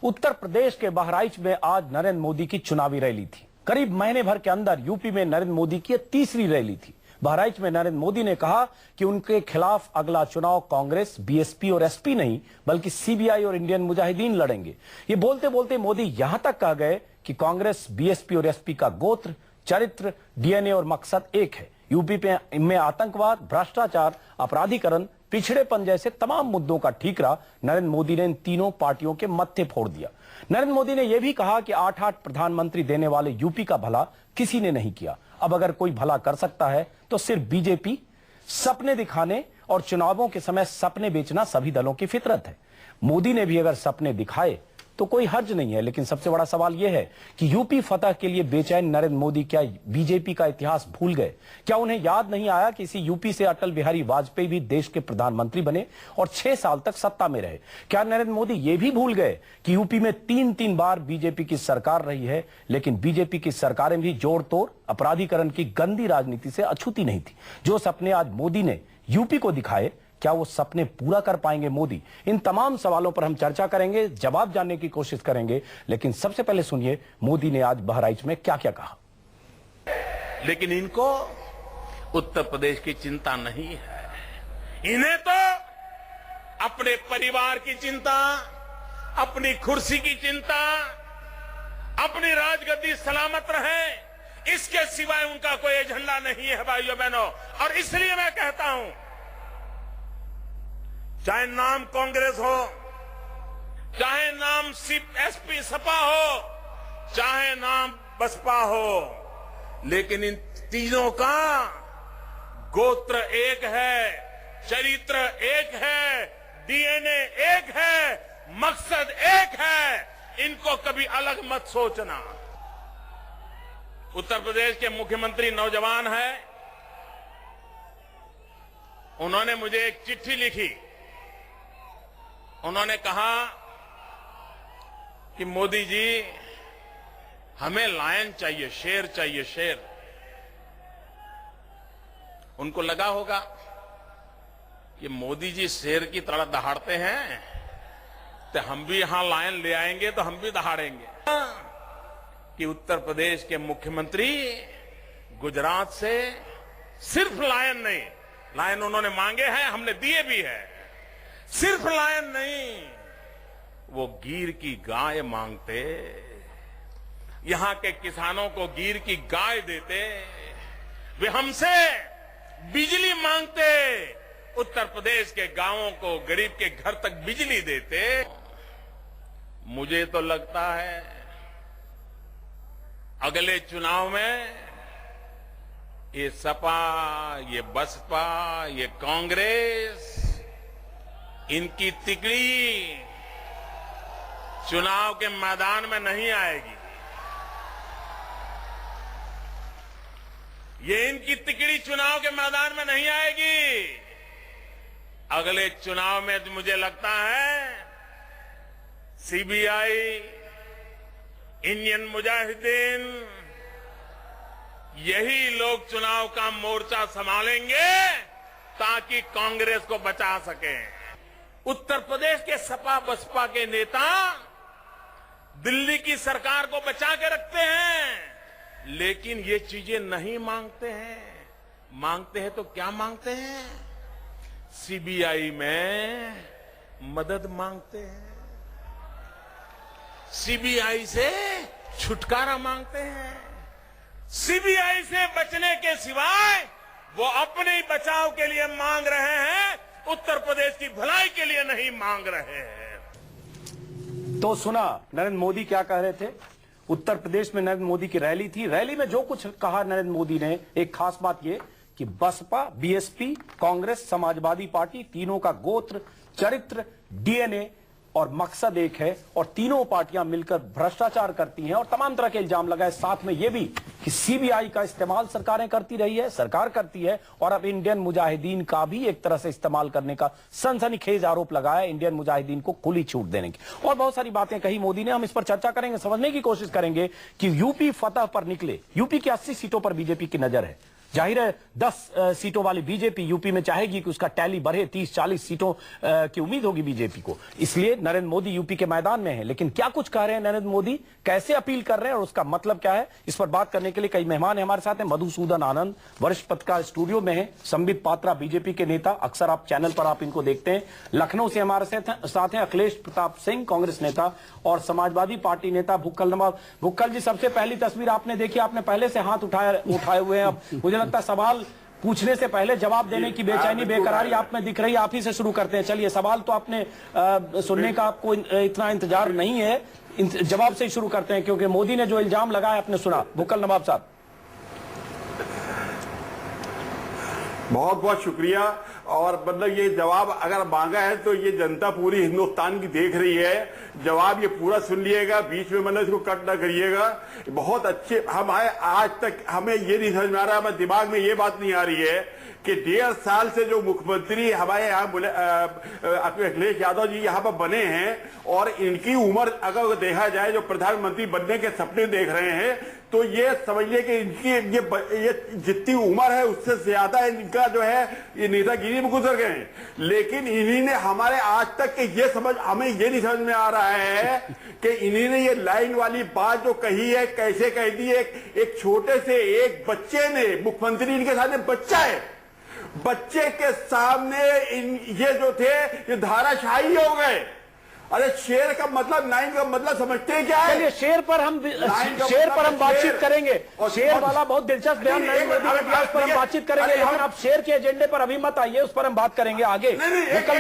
उत्तर प्रदेश के बहराइच में आज नरेंद्र मोदी की चुनावी रैली थी। करीब महीने भर के अंदर यूपी में नरेंद्र मोदी की तीसरी रैली थी। बहराइच में नरेंद्र मोदी ने कहा कि उनके खिलाफ अगला चुनाव कांग्रेस, बीएसपी और एसपी नहीं बल्कि सीबीआई और इंडियन मुजाहिदीन लड़ेंगे। ये बोलते बोलते मोदी यहां तक कह गए कि कांग्रेस, बीएसपी और एसपी का गोत्र, चरित्र, डीएनए और मकसद एक है। यूपी में आतंकवाद, भ्रष्टाचार, अपराधीकरण, पिछड़ेपन जैसे तमाम मुद्दों का ठीकरा नरेंद्र मोदी ने इन तीनों पार्टियों के मत्थे फोड़ दिया। नरेंद्र मोदी ने यह भी कहा कि 8-8 प्रधानमंत्री देने वाले यूपी का भला किसी ने नहीं किया। अब अगर कोई भला कर सकता है तो सिर्फ बीजेपी। सपने दिखाने और चुनावों के समय सपने बेचना सभी दलों की फितरत है। मोदी ने भी अगर सपने दिखाए तो कोई हर्ज नहीं है, लेकिन सबसे बड़ा सवाल यह है कि यूपी फतह के लिए बेचैन नरेंद्र मोदी क्या बीजेपी का इतिहास भूल गए? क्या उन्हें याद नहीं आया कि इसी यूपी से अटल बिहारी वाजपेयी भी देश के प्रधानमंत्री बने और 6 साल तक सत्ता में रहे? क्या नरेंद्र मोदी ये भी भूल गए कि यूपी में 3-3 बार बीजेपी की सरकार रही है, लेकिन बीजेपी की सरकारें भी जोड़ तोड़ अपराधीकरण की गंदी राजनीति से अछूती नहीं थी? जो सपने आज मोदी ने यूपी को दिखाए, क्या वो सपने पूरा कर पाएंगे मोदी? इन तमाम सवालों पर हम चर्चा करेंगे, जवाब जानने की कोशिश करेंगे, लेकिन सबसे पहले सुनिए मोदी ने आज बहराइच में क्या क्या कहा। लेकिन इनको उत्तर प्रदेश की चिंता नहीं है। इन्हें तो अपने परिवार की चिंता, अपनी कुर्सी की चिंता, अपनी राजगद्दी सलामत रहे, इसके सिवाय उनका कोई एजेंडा नहीं है भाइयों बहनों। और इसलिए मैं कहता हूं, चाहे नाम कांग्रेस हो, चाहे नाम एसपी सपा हो, चाहे नाम बसपा हो, लेकिन इन तीनों का गोत्र एक है, चरित्र एक है, डीएनए एक है, मकसद एक है। इनको कभी अलग मत सोचना। उत्तर प्रदेश के मुख्यमंत्री नौजवान है। उन्होंने मुझे एक चिट्ठी लिखी। उन्होंने कहा कि मोदी जी, हमें लायन चाहिए, शेर चाहिए, शेर। उनको लगा होगा कि मोदी जी शेर की तरह दहाड़ते हैं, तो हम भी यहां लायन ले आएंगे तो हम भी दहाड़ेंगे। कि उत्तर प्रदेश के मुख्यमंत्री गुजरात से सिर्फ लायन नहीं, लायन उन्होंने मांगे हैं, हमने दिए भी है। सिर्फ लायन नहीं, वो गिर की गाय मांगते, यहां के किसानों को गिर की गाय देते, वे हमसे बिजली मांगते, उत्तर प्रदेश के गांवों को, गरीब के घर तक बिजली देते। मुझे तो लगता है अगले चुनाव में ये सपा, ये बसपा, ये कांग्रेस, इनकी तिकड़ी चुनाव के मैदान में नहीं आएगी। ये इनकी तिकड़ी चुनाव के मैदान में नहीं आएगी। अगले चुनाव में मुझे लगता है सीबीआई, इंडियन मुजाहिदीन, यही लोग चुनाव का मोर्चा संभालेंगे ताकि कांग्रेस को बचा सकें। उत्तर प्रदेश के सपा बसपा के नेता दिल्ली की सरकार को बचा के रखते हैं, लेकिन ये चीजें नहीं मांगते हैं। मांगते हैं तो क्या मांगते हैं? सीबीआई में मदद मांगते हैं, सीबीआई से छुटकारा मांगते हैं। सीबीआई से बचने के सिवाय वो अपने बचाव के लिए मांग रहे हैं, उत्तर प्रदेश की भलाई के लिए नहीं मांग रहे हैं। तो सुना नरेंद्र मोदी क्या कह रहे थे। उत्तर प्रदेश में नरेंद्र मोदी की रैली थी। रैली में जो कुछ कहा नरेंद्र मोदी ने, एक खास बात यह कि बसपा, बीएसपी, कांग्रेस, समाजवादी पार्टी, तीनों का गोत्र, चरित्र, डीएनए और मकसद एक है और तीनों पार्टियां मिलकर भ्रष्टाचार करती हैं और तमाम तरह के इल्जाम लगाए। साथ में यह भी कि सीबीआई का इस्तेमाल सरकारें करती रही है, सरकार करती है, और अब इंडियन मुजाहिदीन का भी एक तरह से इस्तेमाल करने का सनसनीखेज आरोप लगाया, इंडियन मुजाहिदीन को खुली छूट देने की। और बहुत सारी बातें कही मोदी ने। हम इस पर चर्चा करेंगे, समझने की कोशिश करेंगे कि यूपी फतह पर निकले। यूपी की 80 सीटों पर बीजेपी की नजर है। जाहिर है 10 सीटों वाली बीजेपी यूपी में चाहेगी कि उसका टैली बढ़े, 30-40 सीटों की उम्मीद होगी बीजेपी को, इसलिए नरेंद्र मोदी यूपी के मैदान में है। लेकिन क्या कुछ कह रहे हैं नरेंद्र मोदी, कैसे अपील कर रहे हैं और उसका मतलब क्या है, इस पर बात करने के लिए कई मेहमान हमारे साथ हैं। मधुसूदन आनंद वरिष्ठ पत्रकार स्टूडियो में है, संबित पात्रा बीजेपी के नेता, अक्सर आप चैनल पर आप इनको देखते हैं। लखनऊ से हमारे साथ हैं अखिलेश प्रताप सिंह, कांग्रेस नेता और समाजवादी पार्टी नेता भुक्कल नवाब। भुक्कल जी, सबसे पहली तस्वीर आपने देखी, आपने पहले से हाथ उठाए हुए हैं। अब मुझे लगता है सवाल पूछने से पहले जवाब देने की बेचैनी, बेकरारी आप में दिख रही है। आप ही से शुरू करते हैं। चलिए, सवाल तो आपने सुनने का आपको इतना इंतजार नहीं है, जवाब से ही शुरू करते हैं, क्योंकि मोदी ने जो इल्जाम लगाया आपने सुना। भुक्कल नवाब साहब, बहुत बहुत शुक्रिया। और मतलब ये जवाब अगर मांगा है तो ये जनता पूरी हिंदुस्तान की देख रही है। जवाब ये पूरा सुन लिएगा, बीच में मतलब इसको कट ना करिएगा। बहुत अच्छे हम आए, आज तक हमें ये नहीं समझ में आ रहा, हमारे दिमाग में ये बात नहीं आ रही है कि 1.5 साल से जो मुख्यमंत्री हमारे यहाँ अखिलेश यादव जी यहाँ पर बने हैं, और इनकी उम्र अगर देखा जाए, जो प्रधानमंत्री बनने के सपने देख रहे हैं, तो ये समझिए कि इनकी ये जितनी उम्र है उससे ज्यादा इनका जो है ये नेतागिरी में गुजर गए हैं। लेकिन इन्हीं ने हमारे आज तक के हमें ये नहीं समझ में आ रहा है कि इन्हीं ने ये लाइन वाली बात जो कही है कैसे कह दी है। एक छोटे से एक बच्चे ने, मुख्यमंत्री इनके सामने बच्चा है, बच्चे के सामने ये जो थे ये धाराशाही हो गए। अरे शेर का मतलब, लाइन का मतलब समझते हैं क्या है? चलिए, शेर पर हम बातचीत करेंगे। शेर वाला बहुत दिलचस्प बयान नरेंद्र मोदी ने दिया, उस पर हम बातचीत करेंगे। लेकिन आप शेर के एजेंडे पर अभी मत आइए, उस पर हम बात करेंगे आगे। भुक्कल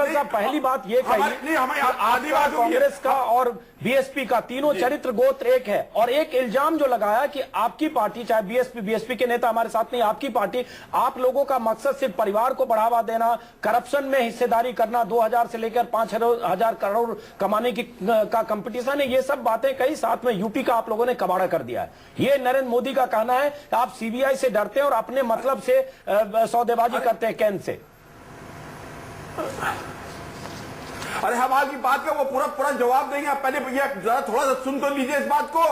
साहब, पहली बात ये कही, आपका, कांग्रेस का और बीएसपी का, तीनों चरित्र गोत्र एक है, और एक इल्जाम जो लगाया कि आपकी पार्टी, चाहे बीएसपी के नेता हमारे साथ नहीं, आपकी पार्टी, आप लोगों का मकसद सिर्फ परिवार को बढ़ावा देना, करप्शन में हिस्सेदारी करना, 2000 से लेकर 5,000 करोड़ कमाने का कंपटीशन है, ये सब बातें कही, साथ में यूपी का आप लोगों ने कबाड़ा कर दिया है। ये नरेंद्र मोदी का कहना है, आप सीबीआई से डरते हैं और अपने मतलब से सौदेबाजी करते हैं कैन से। अरे हम आपकी बात का वो पूरा जवाब देंगे। आप पहले जरा थोड़ा सा सुन तो लीजिए इस बात को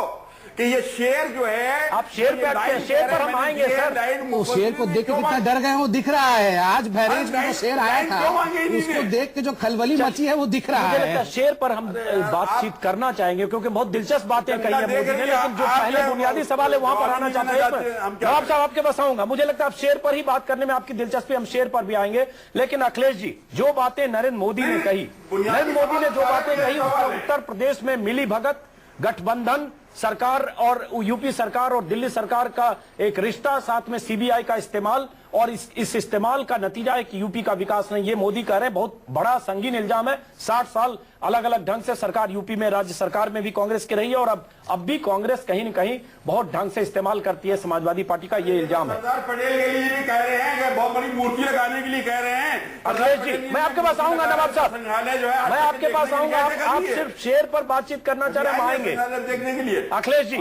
कि ये शेर जो है, आप शेर पे आते हैं, शेर पर हम आएंगे सर। वो शेर को देख के कितना डर गए वो दिख रहा है। आज बहरीच में जो शेर आया था उसको देख के जो खलबली मची है वो दिख रहा है। शेर पर हम बातचीत करना चाहेंगे क्योंकि बहुत दिलचस्प बातें कही है मोदी ने, लेकिन जो पहले बुनियादी सवाल है वहां पर आना चाहते हैं। नवाब साहब, आपके पास आऊंगा। मुझे लगता है आप शेर पर ही बात करने में आपकी दिलचस्पी, हम शेर पर भी आएंगे। लेकिन अखिलेश जी, जो बातें नरेंद्र मोदी ने कही, नरेंद्र मोदी ने जो बातें कही, उत्तर प्रदेश में मिली भगत, गठबंधन सरकार और यूपी सरकार और दिल्ली सरकार का एक रिश्ता, साथ में सीबीआई का इस्तेमाल, और इस इस्तेमाल का नतीजा है कि यूपी का विकास नहीं। ये मोदी कह रहे हैं, बहुत बड़ा संगीन इल्जाम है। 60 साल अलग अलग ढंग से सरकार यूपी में, राज्य सरकार में भी कांग्रेस की रही है, और अब भी कांग्रेस कहीं न कहीं बहुत ढंग से इस्तेमाल करती है समाजवादी पार्टी का, ये इल्जाम है। सरदार पटेल के लिए भी कह रहे हैं कि बहुत बड़ी मूर्ति लगाने के लिए कह रहे हैं। अखिलेश जी, मैं आपके पास आऊंगा। नवाब साहब, मैं आपके पास आऊंगा। आप सिर्फ शेर पर बातचीत करना चाह रहे हैं, हम आएंगे देखने के लिए। अखिलेश जी,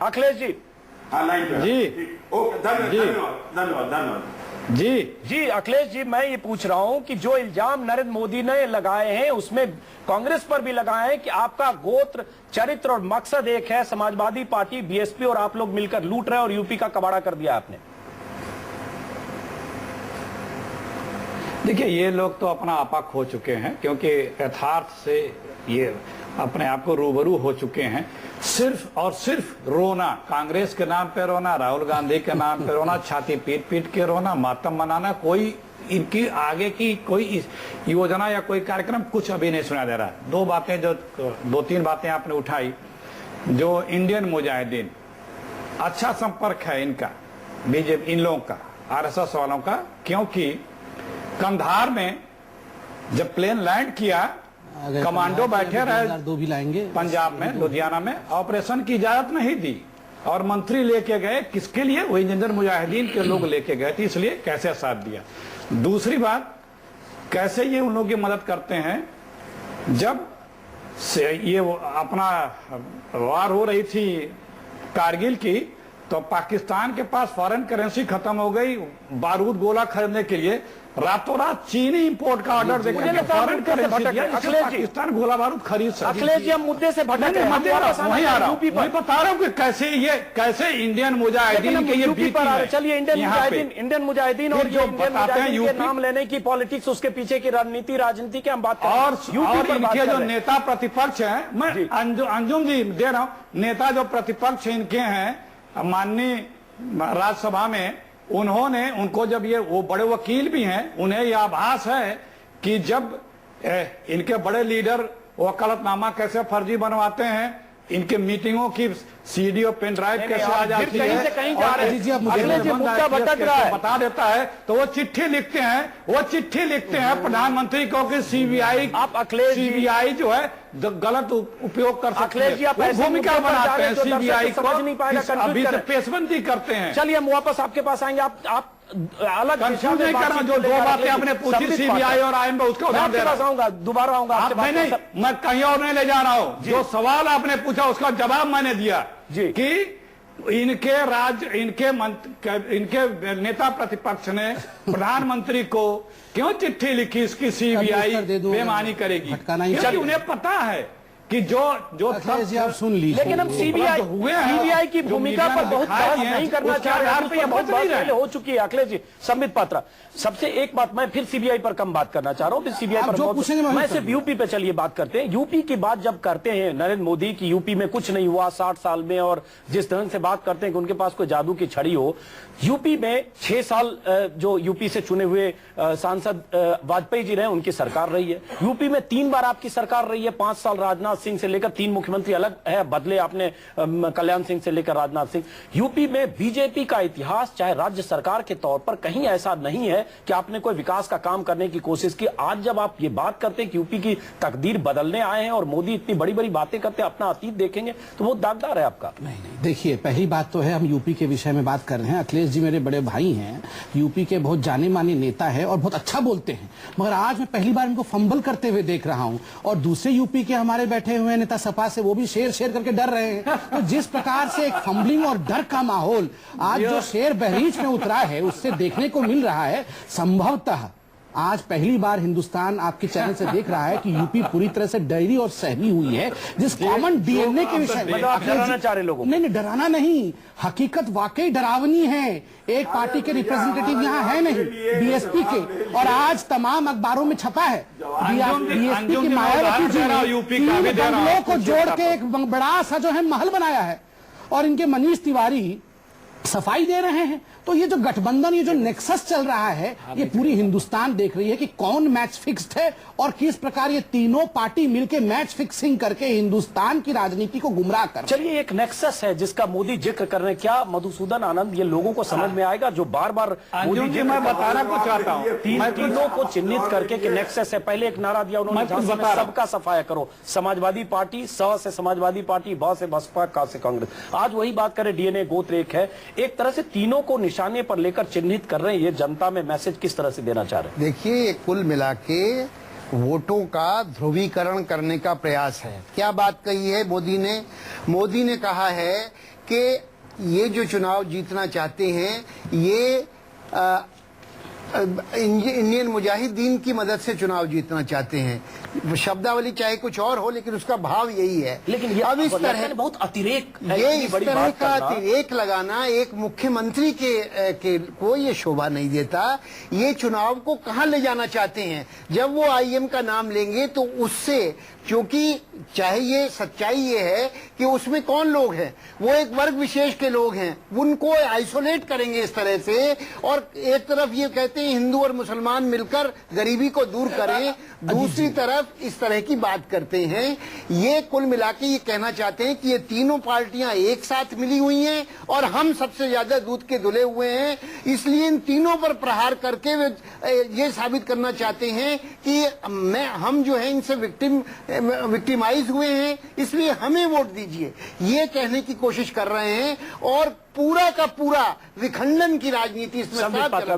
अखिलेश जी, जी, धन्यवाद जी अखिलेश जी, मैं ये पूछ रहा हूं कि जो इल्जाम नरेंद्र मोदी ने लगाए हैं उसमें कांग्रेस पर भी लगाए हैं कि आपका गोत्र, चरित्र और मकसद एक है, समाजवादी पार्टी, बीएसपी और आप लोग मिलकर लूट रहे हैं और यूपी का कबाड़ा कर दिया आपने। देखिए, ये लोग तो अपना आपा खो चुके हैं, क्योंकि यथार्थ से ये अपने आप को रूबरू हो चुके हैं। सिर्फ और सिर्फ रोना, कांग्रेस के नाम पे रोना, राहुल गांधी के नाम पे रोना, छाती पीट पीट के रोना, मातम मनाना, कोई इनकी आगे की कोई योजना या कोई कार्यक्रम कुछ अभी नहीं सुना दे रहा। दो तीन बातें आपने उठाई। जो इंडियन मुजाहिदीन, अच्छा संपर्क है इनका बीजेपी, इन लोगों का, आरएसएस वालों का, क्योंकि कंधार में जब प्लेन लैंड किया, कमांडो बैठे रहे भी लाएंगे पंजाब में, लुधियाना में, ऑपरेशन की इजाजत नहीं दी, और मंत्री लेके गए किसके लिए? वही इंडियन मुजाहिदीन के लोग लेके गए थे, इसलिए कैसे साथ दिया। दूसरी बात, कैसे ये उन लोगों की मदद करते हैं जब से ये अपना वार हो रही थी कारगिल की, तो पाकिस्तान के पास फॉरेन करेंसी खत्म हो गई बारूद गोला खरीदने के लिए, रातों रात चीनी इंपोर्ट का ऑर्डर देकर फॉरेन करेंसी दिया, जिससे पाकिस्तान गोला बारूद खरीद सके। अखिलेश जी, हम मुद्दे से भटक रहे हैं, वहीं आ रहा हूं, मैं बता रहा हूं कि कैसे इंडियन मुजाहिदीन के ये बीच पर, चलिए इंडियन मुजाहिदीन और जो बताते हैं यूपी नाम लेने की पॉलिटिक्स, उसके पीछे की राजनीति की हम बात करें और इनके जो नेता प्रतिपक्ष हैं, मैं अंजुम जी दे रहा हूं, नेता जो प्रतिपक्ष इनके हैं माननीय राज्यसभा में, उनको जब ये, वो बड़े वकील भी हैं, उन्हें यह आभास है कि जब इनके बड़े लीडर वकालतनामा कैसे फर्जी बनवाते हैं, इनके मीटिंगों की सीडी और पेन ड्राइव कैसे आ जाती है, बता देता है, तो वो चिट्ठी लिखते हैं प्रधानमंत्री को कि सीबीआई जो है गलत उपयोग कर सकते हैं, भूमिका बनाते हैं सीबीआई को, अभी से पेशबंदी करते हैं। चलिए हम वापस आपके पास आएंगे, आप अलग कंफ्यूज नहीं कर रहा, जो दो बातें आपने पूछी सीबीआई और आईएमए, उसका उदाहरण दे रहा हूं, दोबारा आऊंगा, मैं कहीं और नहीं ले जा रहा हूं, जो सवाल आपने पूछा उसका जवाब मैंने दिया कि इनके नेता प्रतिपक्ष ने प्रधानमंत्री को क्यों चिट्ठी लिखी, इसकी सीबीआई बेईमानी करेगी, क्योंकि उन्हें पता है कि जो आप सुन लीजिए। लेकिन हम सीबीआई की भूमिका पर बहुत बहस नहीं करना चाह रहे हैं, बहुत पहले हो चुकी है। अखिलेश जी, संबित पात्रा, सबसे एक बात, मैं फिर सीबीआई पर कम बात करना चाह रहा हूं, फिर सीबीआई पर मैं सिर्फ यूपी पे चलिए बात करते हैं। यूपी की बात जब करते हैं नरेंद्र मोदी की, यूपी में कुछ नहीं हुआ 60 साल में, और जिस ढंग से बात करते हैं कि उनके पास कोई जादू की छड़ी हो, यूपी में 6 साल जो यूपी से चुने हुए सांसद वाजपेयी जी रहे, उनकी सरकार रही है। यूपी में 3 बार आपकी सरकार रही है, 5 साल राजनाथ सिंह से लेकर 3 मुख्यमंत्री अलग है, बदले आपने कल्याण सिंह से लेकर राजनाथ सिंह। यूपी में बीजेपी का इतिहास, चाहे राज्य सरकार के तौर पर, कहीं ऐसा नहीं है कि आपने कोई विकास का काम करने की कोशिश की। आज जब आप ये बात करते हैं कि यूपी की तकदीर बदलने आए हैं और मोदी इतनी बड़ी बड़ी बातें करते हैं, अपना अतीत देखेंगे तो वो दागदार है आपका। नहीं, देखिए, पहली बात तो है, हम यूपी के विषय में बात कर रहे हैं। अखिलेश जी मेरे बड़े भाई हैं, यूपी के बहुत जाने माने नेता है और बहुत अच्छा बोलते हैं, मगर आज मैं पहली बार इनको फंबल करते हुए देख रहा हूं। और दूसरे यूपी के हमारे बैठे हुए नेता सपा से, वो भी शेर करके डर रहे हैं। तो जिस प्रकार से एक फंबलिंग और डर का माहौल आज जो शेर बहरीच में उतरा है, उससे देखने को मिल रहा है। संभवतः आज पहली बार हिंदुस्तान आपके चैनल से देख रहा है कि यूपी पूरी तरह से डरी और सहमी हुई है, जिस कॉमन डीएनए के विषय में डराना चाह रहे लोगों। नहीं, डराना नहीं, हकीकत वाकई डरावनी है। एक पार्टी के रिप्रेजेंटेटिव यहाँ है नहीं, बीएसपी के, और आज तमाम अखबारों में छपा है बीएसपी की मायावती जी ने बंगलों को जोड़ के एक बड़ा सा जो है महल बनाया है, और इनके मनीष तिवारी सफाई दे रहे हैं। तो ये जो गठबंधन, ये जो नेक्सस चल रहा है, ये पूरी हिंदुस्तान देख रही है कि कौन मैच फिक्स्ड है और किस प्रकार ये तीनों पार्टी मिलकर मैच फिक्सिंग करके हिंदुस्तान की राजनीति को गुमराह कर। चलिए, एक नेक्सस है जिसका मोदी जिक्र कर रहे हैं, क्या मधुसूदन आनंद ये लोगों को समझ में आएगा जो बार बार मोदी जी, मैं बताना को चाहता हूँ, तीनों को चिन्हित करके कि नेक्सस है। पहले एक नारा दिया उन्होंने, सबका सफाया करो, समाजवादी पार्टी, स से समाजवादी पार्टी, ब से बसपा, क से कांग्रेस। आज वही बात करें, डीएनए गोत्र एक है। एक तरह से तीनों को निशाने पर लेकर चिन्हित कर रहे हैं, ये जनता में मैसेज किस तरह से देना चाह रहे हैं? देखिए, कुल मिला के वोटों का ध्रुवीकरण करने का प्रयास है। क्या बात कही है मोदी ने कहा है कि ये जो चुनाव जीतना चाहते हैं, ये इंडियन मुजाहिदीन की मदद से चुनाव जीतना चाहते हैं। शब्दावली चाहे कुछ और हो, लेकिन उसका भाव यही है। लेकिन ये अब इस तरह बहुत अतिरेक, ये इस तरह का अतिरेक लगाना एक मुख्यमंत्री के को ये शोभा नहीं देता। ये चुनाव को कहां ले जाना चाहते हैं? जब वो आईएम का नाम लेंगे तो उससे, क्योंकि चाहे ये सच्चाई ये है कि उसमें कौन लोग हैं, वो एक वर्ग विशेष के लोग हैं, उनको आइसोलेट करेंगे इस तरह से। और एक तरफ ये कहते हैं हिंदू और मुसलमान मिलकर गरीबी को दूर करें, दूसरी तरफ इस तरह की बात करते हैं। ये कुल मिला के ये कहना चाहते हैं कि ये तीनों पार्टियां एक साथ मिली हुई हैं और हम सबसे ज्यादा दूध के धुले हुए हैं। इसलिए इन तीनों पर प्रहार करके वे ये साबित करना चाहते हैं कि हम जो है इनसे विक्टिमाइज हुए हैं, इसलिए हमें वोट दीजिए, ये कहने की कोशिश कर रहे हैं। और पूरा का पूरा विखंडन की राजनीति इसमें